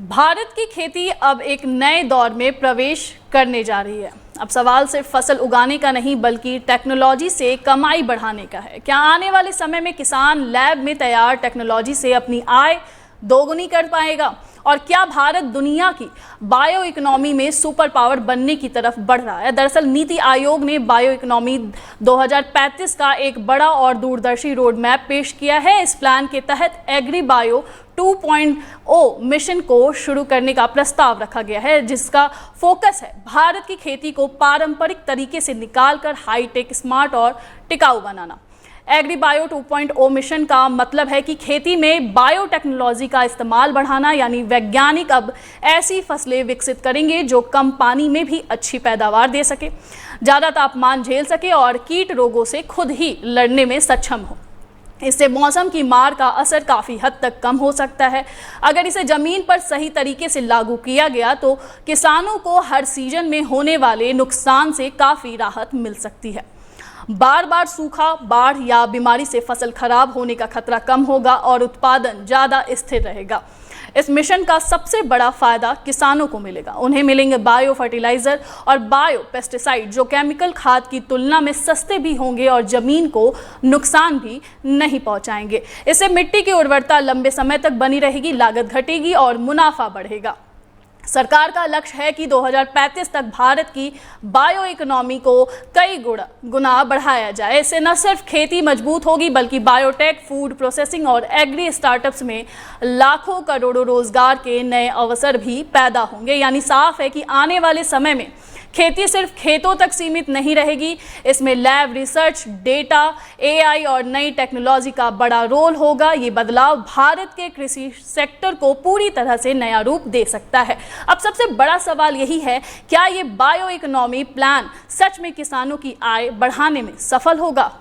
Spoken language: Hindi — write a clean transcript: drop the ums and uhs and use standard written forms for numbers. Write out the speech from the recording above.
भारत की खेती अब एक नए दौर में प्रवेश करने जा रही है। अब सवाल सिर्फ फसल उगाने का नहीं बल्कि टेक्नोलॉजी से कमाई बढ़ाने का है। क्या आने वाले समय में किसान लैब में तैयार टेक्नोलॉजी से अपनी आय दोगुनी कर पाएगा? और क्या भारत दुनिया की बायो इकोनॉमी में सुपर पावर बनने की तरफ बढ़ रहा है? दरअसल नीति आयोग ने बायो इकोनॉमी 2035 का एक बड़ा और दूरदर्शी रोड मैप पेश किया है। इस प्लान के तहत एग्री बायो 2.0 मिशन को शुरू करने का प्रस्ताव रखा गया है, जिसका फोकस है भारत की खेती को पारंपरिक तरीके से निकालकर हाईटेक, स्मार्ट और टिकाऊ बनाना। एग्री बायो 2.0 मिशन का मतलब है कि खेती में बायोटेक्नोलॉजी का इस्तेमाल बढ़ाना, यानी वैज्ञानिक अब ऐसी फसलें विकसित करेंगे जो कम पानी में भी अच्छी पैदावार दे सके, ज़्यादा तापमान झेल सके और कीट रोगों से खुद ही लड़ने में सक्षम हो। इससे मौसम की मार का असर काफ़ी हद तक कम हो सकता है। अगर इसे ज़मीन पर सही तरीके से लागू किया गया तो किसानों को हर सीजन में होने वाले नुकसान से काफ़ी राहत मिल सकती है। बार बार सूखा, बाढ़ या बीमारी से फसल खराब होने का खतरा कम होगा और उत्पादन ज़्यादा स्थिर रहेगा। इस मिशन का सबसे बड़ा फायदा किसानों को मिलेगा। उन्हें मिलेंगे बायो फर्टिलाइजर और बायो पेस्टिसाइड जो केमिकल खाद की तुलना में सस्ते भी होंगे और जमीन को नुकसान भी नहीं पहुंचाएंगे। इससे मिट्टी की उर्वरता लंबे समय तक बनी रहेगी, लागत घटेगी और मुनाफा बढ़ेगा। सरकार का लक्ष्य है कि 2035 तक भारत की बायो इकोनॉमी को कई गुना बढ़ाया जाए। इससे न सिर्फ खेती मजबूत होगी बल्कि बायोटेक, फूड प्रोसेसिंग और एग्री स्टार्टअप्स में लाखों करोड़ों रोजगार के नए अवसर भी पैदा होंगे। यानी साफ है कि आने वाले समय में खेती सिर्फ खेतों तक सीमित नहीं रहेगी। इसमें लैब रिसर्च, डेटा, एआई और नई टेक्नोलॉजी का बड़ा रोल होगा। ये बदलाव भारत के कृषि सेक्टर को पूरी तरह से नया रूप दे सकता है। अब सबसे बड़ा सवाल यही है, क्या ये बायो इकोनॉमी प्लान सच में किसानों की आय बढ़ाने में सफल होगा?